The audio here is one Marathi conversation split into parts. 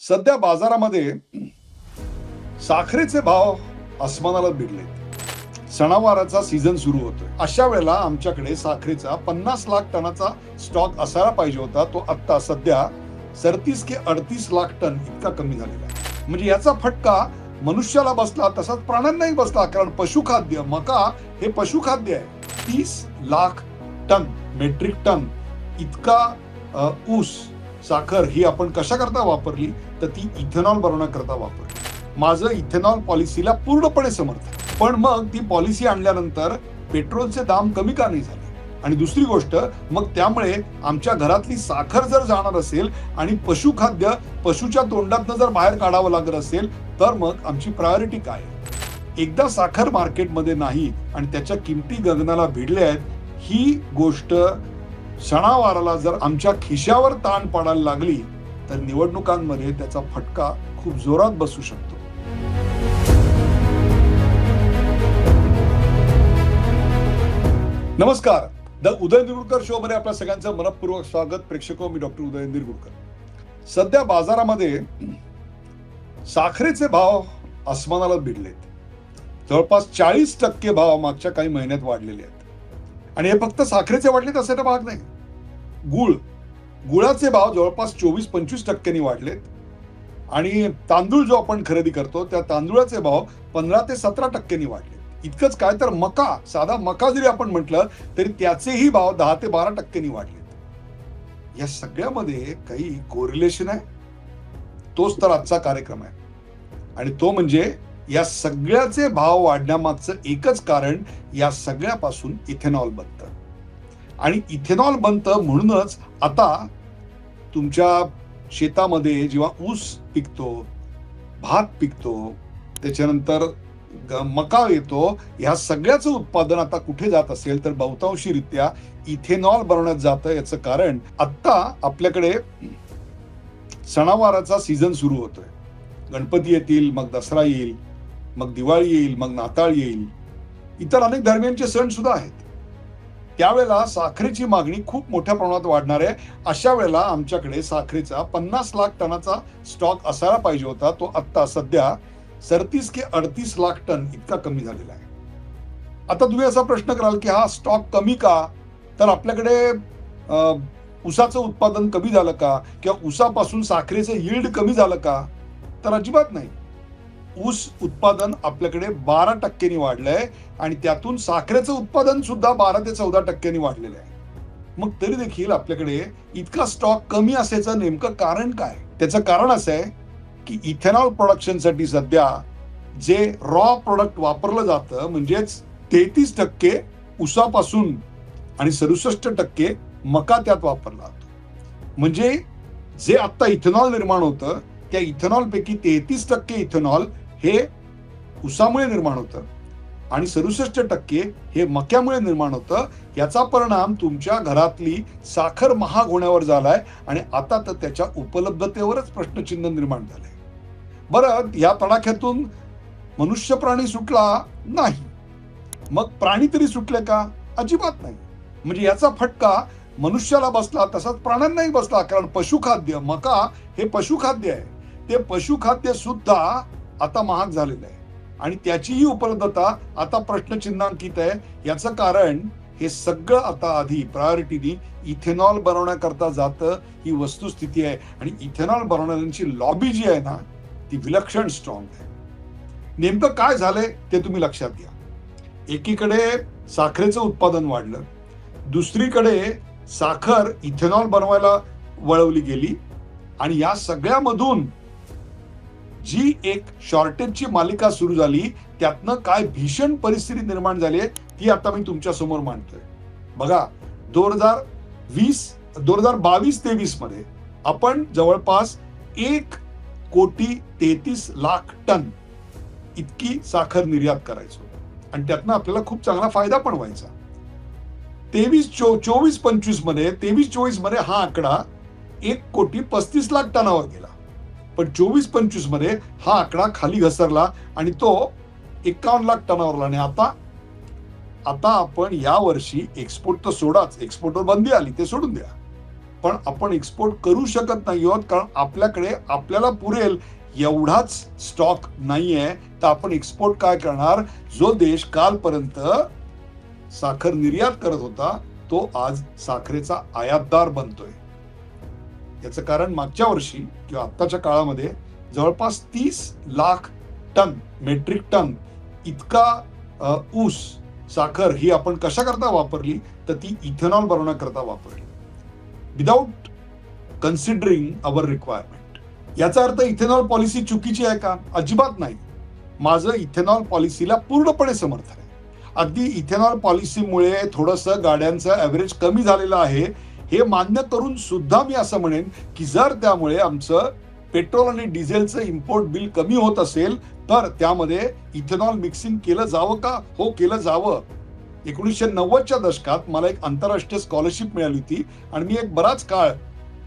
सध्या बाजारामध्ये साखरेचे भाव अस्मानाला भिडलेत. सणावाराचा सीझन सुरू होतोय. अशा वेळेला आमच्याकडे साखरेचा 50 लाख टनाचा स्टॉक असायला पाहिजे होता. तो आता सध्या 37 ते 38 लाख टन इतका कमी झालेला आहे. म्हणजे याचा फटका मनुष्याला बसला तसाच प्राण्यांनाही बसला. कारण पशुखाद्य मका हे पशुखाद्य आहे. 30 लाख टन मेट्रिक टन इतका ऊस साखर ही आपण कशा करता वापरली तर ती इथेनॉल बनवण्याकरता वापरली. माझं इथेनॉल पॉलिसीला पूर्णपणे समर्थन आहे. पण मग ती पॉलिसी आणल्यानंतर पेट्रोलचे दाम कमी का नाही झाले? आणि दुसरी गोष्ट, मग त्यामुळे आमच्या घरातली साखर जर जाणार असेल आणि पशुखाद्य पशुच्या तोंडातनं जर बाहेर काढावं लागत असेल तर मग आमची प्रायोरिटी काय? एकदा साखर मार्केटमध्ये नाही आणि त्याच्या किमती गगनाला भिडल्या आहेत, ही गोष्ट सणावाराला जर आमच्या खिशावर ताण पडायला लागली तर निवडणुकांमध्ये त्याचा फटका खूप जोरात बसू शकतो. नमस्कार, द उदय निरगुडकर शो मध्ये आपल्या सगळ्यांचं मनपूर्वक स्वागत. प्रेक्षको, मी डॉक्टर उदय निरगुडकर. सध्या बाजारामध्ये साखरेचे भाव अस्मानाला भिडलेत. जवळपास 40% भाव मागच्या काही महिन्यात वाढलेले आहेत. आणि हे फक्त साखरेचे वाढलेत असे तर भाग नाही. गुळाचे भाव जवळपास 24-25% वाढलेत. आणि तांदूळ जो आपण खरेदी करतो त्या तांदूळाचे भाव 15 ते 17% वाढलेत. इतकंच काय तर मका, साधा मका जरी आपण म्हटलं तरी त्याचेही भाव 10 ते 12% वाढलेत. या सगळ्यामध्ये काही कोरिलेशन आहे. तोच तर आजचा कार्यक्रम आहे. आणि तो म्हणजे या सगळ्याचे भाव वाढण्यामागचं एकच कारण, या सगळ्यापासून इथेनॉल बनतं. आणि इथेनॉल बनतं म्हणूनच आता तुमच्या शेतामध्ये जेव्हा ऊस पिकतो, भात पिकतो, त्याच्यानंतर मका येतो, ह्या सगळ्याचं उत्पादन आता कुठे जात असेल तर बहुतांशीरित्या इथेनॉल बनवण्यात जातं. याचं कारण आता आपल्याकडे सणावाराचा सीझन सुरू होतोय. गणपती येतील, मग दसरा येईल, मग दिवाळी येईल, मग नाताळ येईल, इतर अनेक धर्मीयांचे सण सुद्धा आहेत. त्यावेळेला साखरेची मागणी खूप मोठ्या प्रमाणात वाढणार आहे. अशा वेळेला आमच्याकडे साखरेचा 50 लाख टनाचा स्टॉक असायला पाहिजे होता. तो आता सध्या 37 ते 38 लाख टन इतका कमी झालेला आहे. आता तुम्ही असा प्रश्न कराल की हा स्टॉक कमी का? तर आपल्याकडे ऊसाचं उत्पादन कमी झालं का? किंवा ऊसापासून साखरेचं यील्ड कमी झालं का? तर अजिबात नाही. ऊस उत्पादन आपल्याकडे 12% वाढलंय आणि त्यातून साखरेचं उत्पादन सुद्धा 12 ते 14% वाढलेलं आहे. मग तरी देखील आपल्याकडे इतका स्टॉक कमी असायचं नेमकं कारण काय? त्याचं कारण असं आहे की इथेनॉल प्रोडक्शनसाठी सध्या जे रॉ प्रोडक्ट वापरलं जातं, म्हणजेच 33% ऊसापासून आणि 67% मका त्यात वापरला जातो. म्हणजे जे आता इथेनॉल निर्माण होतं त्या इथेनॉल पैकी 33% इथेनॉल हे ऊसामुळे निर्माण होतं आणि 67% हे मक्यामुळे निर्माण होतं. याचा परिणाम तुमच्या घरातली साखर महाग होण्यावर झालाय आणि आता तर त्याच्या उपलब्धतेवरच प्रश्नचिन्ह निर्माण झालंय. बरं, या तडाख्यातून मनुष्य प्राणी सुटला नाही. मग प्राणी तरी सुटले का? अजिबात नाही. म्हणजे याचा फटका मनुष्याला बसला तसाच प्राण्यांनाही बसला. कारण पशुखाद्य मका हे पशुखाद्य आहे. ते पशुखाद्य सुद्धा आता महाग झालेलं आहे आणि त्याचीही उपलब्धता आता प्रश्नचिन्हांकित आहे. याचं कारण हे सगळं आता आधी प्रायोरिटीनी इथेनॉल बनवण्याकरता जातं, ही वस्तुस्थिती आहे. आणि इथेनॉल बनवणाऱ्यांची लॉबी जी आहे ना, ती विलक्षण स्ट्रॉंग आहे. नेमकं काय झालंय ते तुम्ही लक्षात घ्या. एकीकडे साखरेचं उत्पादन वाढलं, दुसरीकडे साखर इथेनॉल बनवायला वळवली गेली आणि या सगळ्यामधून जी एक शॉर्टेजची मालिका सुरू झाली, त्यातनं काय भीषण परिस्थिती निर्माण झाली आहे ती आता मी तुमच्या समोर मांडतोय. बघा, 2022-23 मध्ये आपण जवळपास 1,33,00,000 टन इतकी साखर निर्यात करायचो आणि त्यातनं आपल्याला खूप चांगला फायदा पण व्हायचा. 23-24 मध्ये हा आकडा 1,35,00,000 टनावर गेला. पण 24-25 मध्ये हा आकडा खाली घसरला आणि तो 51,00,000 टनावर आला. आणि आता आपण या वर्षी एक्सपोर्ट तर सोडाच, एक्सपोर्टवर बंदी आली, ते सोडून द्या. पण आपण एक्सपोर्ट करू शकत नाही आहोत, कारण आपल्याकडे आपल्याला पुरेल एवढाच स्टॉक नाहीये. तर आपण एक्सपोर्ट काय करणार? जो देश कालपर्यंत साखर निर्यात करत होता तो आज साखरेचा आयातदार बनतोय. याचं कारण मागच्या वर्षी किंवा आत्ताच्या काळामध्ये जवळपास 30 लाख टन, मेट्रिक टन इतका ऊस साखर ही आपण कशा करता वापरली? तर ती इथेनॉल बनवण्याकरता वापरली, विदाउट कन्सिडरिंग अवर रिक्वायरमेंट. याचा अर्थ इथेनॉल पॉलिसी चुकीची आहे का? अजिबात नाही. माझं इथेनॉल पॉलिसीला पूर्णपणे समर्थन आहे. अगदी इथेनॉल पॉलिसीमुळे थोडंसं गाड्यांचं ॲव्हरेज कमी झालेलं आहे हे मान्य करून सुद्धा मी असं म्हणेन की जर त्यामुळे आमचं पेट्रोल आणि डिझेलचं इम्पोर्ट बिल कमी होत असेल तर त्यामध्ये इथेनॉल मिक्सिंग केलं जावं का? हो, केलं जावं. 1990च्या दशकात मला एक आंतरराष्ट्रीय स्कॉलरशिप मिळाली होती आणि मी एक बराच काळ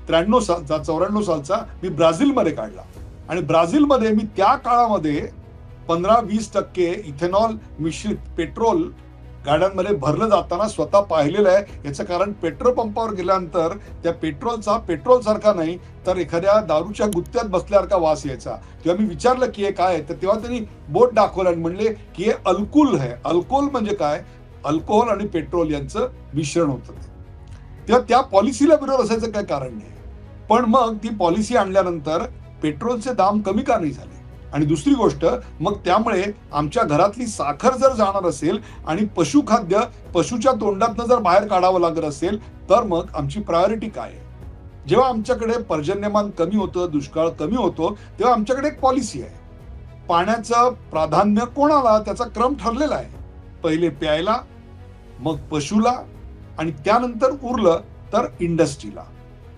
94 सालचा मी ब्राझीलमध्ये काढला. आणि ब्राझीलमध्ये मी त्या काळामध्ये 15-20% इथेनॉल मिश्रित पेट्रोल गाड्यांमध्ये भरलं जाताना स्वतः पाहिलेलं आहे. याचं कारण पेट्रोल पंपावर गेल्यानंतर त्या पेट्रोलचा पेट्रोल सारखा नाही तर एखाद्या दारूच्या गुत्त्यात बसल्यासारखा वास यायचा. तेव्हा मी विचारलं की हे काय आहे, तर तेव्हा त्यांनी बोट दाखवलं आणि म्हणले की हे अल्कोहोल आहे. अल्कोहोल म्हणजे काय? अल्कोहोल आणि पेट्रोल यांचं मिश्रण होतं. तेव्हा त्या पॉलिसीला विरोध असायचं काय कारण नाही. पण मग ती पॉलिसी आणल्यानंतर पेट्रोलचे दाम कमी का नाही झाले? आणि दुसरी गोष्ट, मग त्यामुळे आमच्या घरातली साखर जर जाणार असेल आणि पशुखाद्य पशुच्या तोंडातनं जर बाहेर काढावं लागत असेल तर मग आमची प्रायोरिटी काय आहे? जेव्हा आमच्याकडे पर्जन्यमान कमी होतं, दुष्काळ कमी होतो, तेव्हा आमच्याकडे एक पॉलिसी आहे. पाण्याचं प्राधान्य कोणाला? त्याचा क्रम ठरलेला आहे. पहिले प्यायला, मग पशुला आणि त्यानंतर उरलं तर इंडस्ट्रीला.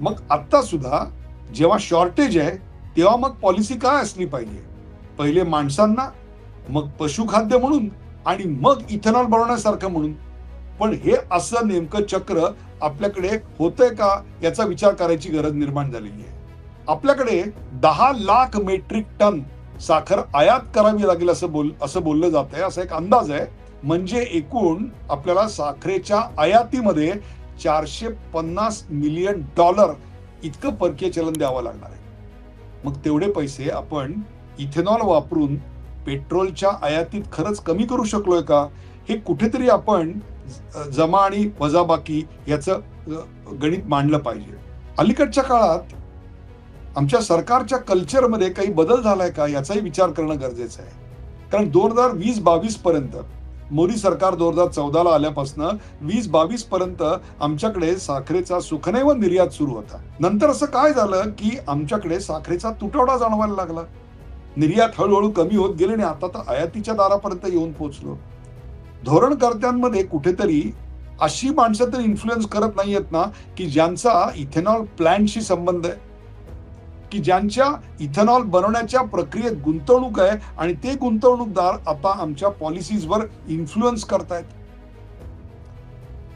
मग आता सुद्धा जेव्हा शॉर्टेज आहे तेव्हा मग पॉलिसी काय असली पाहिजे? पहिले माणसांना, मग पशुखाद्य म्हणून आणि मग इथेनॉल बनवण्यासारखं म्हणून. पण हे असं नेमकं चक्र आपल्याकडे होतंय का याचा विचार करायची गरज निर्माण झालेली आहे. आपल्याकडे 10 लाख मेट्रिक टन साखर आयात करावी लागेल असं बोललं जात आहे. असा एक अंदाज आहे. म्हणजे एकूण आपल्याला साखरेच्या आयातीमध्ये $450 मिलियन इतकं परकीय चलन द्यावं लागणार आहे. मग तेवढे पैसे आपण इथेनॉल वापरून पेट्रोलच्या आयातीत खरंच कमी करू शकलोय का? हे कुठेतरी आपण जमा आणि वजाबाकी याचं गणित मांडलं पाहिजे. अलीकडच्या काळात आमच्या सरकारच्या कल्चरमध्ये काही बदल झालाय का याचाही विचार करणं गरजेचं आहे. कारण 2020-22 पर्यंत मोदी सरकार 2014ला आल्यापासून 2022 पर्यंत आमच्याकडे साखरेचा सुखनैव निर्यात सुरू होता. नंतर असं काय झालं की आमच्याकडे साखरेचा तुटवडा जाणवायला लागला. निर्यात हळूहळू कमी होत गेली आणि आता तर आयातीच्या दारापर्यंत येऊन पोहोचलो. धोरणकर्त्यांमध्ये कुठेतरी अशी माणसं तर इन्फ्लुएन्स करत नाहीयेत ना की ज्यांचा इथेनॉल प्लांटशी संबंध आहे, की ज्यांच्या इथेनॉल बनवण्याच्या प्रक्रियेत गुंतवणूक आहे आणि ते गुंतवणूकदार आता आमच्या पॉलिसीजवर इन्फ्लुएन्स करतायत.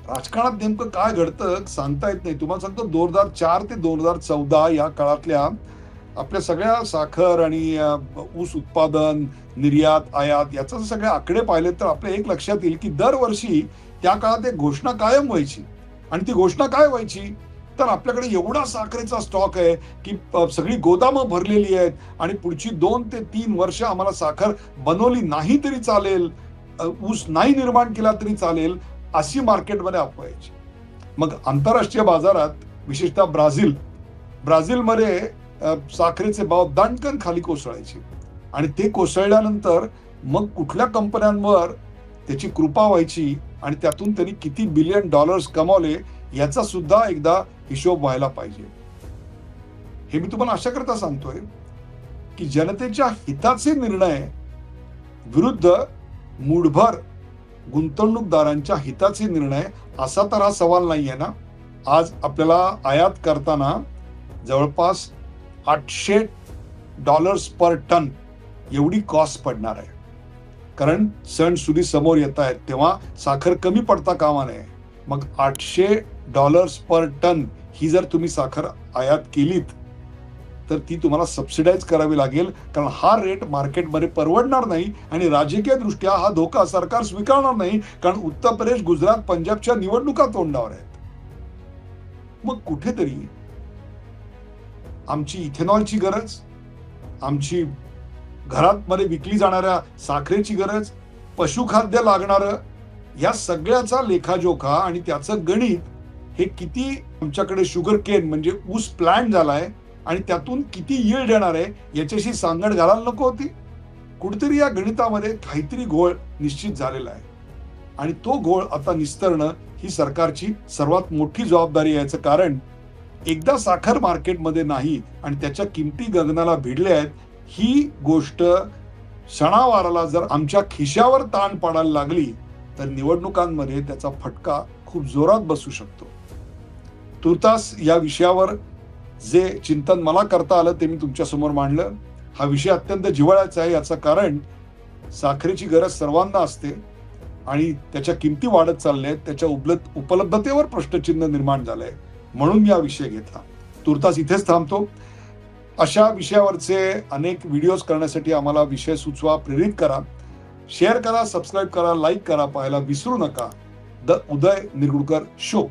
राजकारणात नेमकं काय घडतं सांगता येत नाही. तुम्हाला सांगतो 2004 ते 2014 या काळातल्या आपल्या सगळ्या साखर आणि ऊस उत्पादन, निर्यात, आयात याचे सगळे आकडे पाहिले तर आपल्या एक लक्षात येईल की दरवर्षी त्या काळात एक घोषणा कायम व्हायची. आणि ती घोषणा काय व्हायची? तर आपल्याकडे एवढा साखरेचा स्टॉक आहे की सगळी गोदामं भरलेली आहेत आणि पुढची 2 ते 3 वर्ष आम्हाला साखर बनवली नाही तरी चालेल, ऊस नाही निर्माण केला तरी चालेल, अशी मार्केटमध्ये अफवा यायची. मग आंतरराष्ट्रीय बाजारात विशेषतः ब्राझीलमध्ये साखरेचे भाव दणकन खाली कोसळायचे आणि ते कोसळल्यानंतर मग कुठल्या कंपन्यांवर त्याची कृपा व्हायची आणि त्यातून त्यांनी किती $बिलियन कमावले याचा सुद्धा एकदा हिशोब व्हायला पाहिजे. हे मी तुम्हाला अशा करता सांगतोय की जनतेच्या हिताचे निर्णय विरुद्ध मूढभर गुंतवणूकदारांच्या हिताचे निर्णय असा तर हा सवाल नाहीये ना. आज आपल्याला आयात करताना जवळपास $800 पर टन एवढी कॉस्ट पडणार आहे. कारण सणसुदी समोर येत आहेत तेव्हा साखर कमी पडता कामा नये. मग $800 पर टन ही जर तुम्ही साखर आयात केलीत तर ती तुम्हाला सबसिडाईज करावी लागेल. कारण हा रेट मार्केटमध्ये परवडणार नाही आणि राजकीय दृष्ट्या हा धोका सरकार स्वीकारणार नाही. कारण उत्तर प्रदेश, गुजरात, पंजाबच्या निवडणुका तोंडावर आहेत. मग कुठेतरी आमची इथेनॉलची गरज, आमची घरात मध्ये विकली जाणाऱ्या साखरेची गरज, पशुखाद्य लागणारं, या सगळ्याचा लेखाजोखा आणि त्याचं गणित, हे किती आमच्याकडे शुगर केन म्हणजे ऊस प्लांट झालाय आणि त्यातून किती यील्ड येणार आहे याच्याशी सांगड घालायला नको होती. कुठेतरी या गणितामध्ये काहीतरी घोळ निश्चित झालेला आहे आणि तो घोळ आता निस्तरणं ही सरकारची सर्वात मोठी जबाबदारी आहे. याचं कारण एकदा साखर मार्केटमध्ये नाही आणि त्याच्या किमती गगनाला भिडल्या आहेत, ही गोष्ट सणावाराला जर आमच्या खिशावर ताण पडायला लागली तर निवडणुकांमध्ये त्याचा फटका खूप जोरात बसू शकतो. तुर्तास या विषयावर जे चिंतन मला करता आलं ते मी तुमच्या समोर मांडलं. हा विषय अत्यंत जिव्हाळ्याचा आहे. याचं कारण साखरेची गरज सर्वांना असते आणि त्याच्या किमती वाढत चालल्या आहेत, त्याच्या उपलब्धतेवर प्रश्नचिन्ह निर्माण झालंय, म्हणून मी हा विषय घेतला. तुर्तास इथेच थांबतो. अशा विषयावरचे अनेक व्हिडिओज करण्यासाठी आम्हाला विषय सुचवा, प्रेरित करा, शेअर करा, सबस्क्राईब करा, लाईक करा. पाहायला विसरू नका द उदय निरगुडकर शो.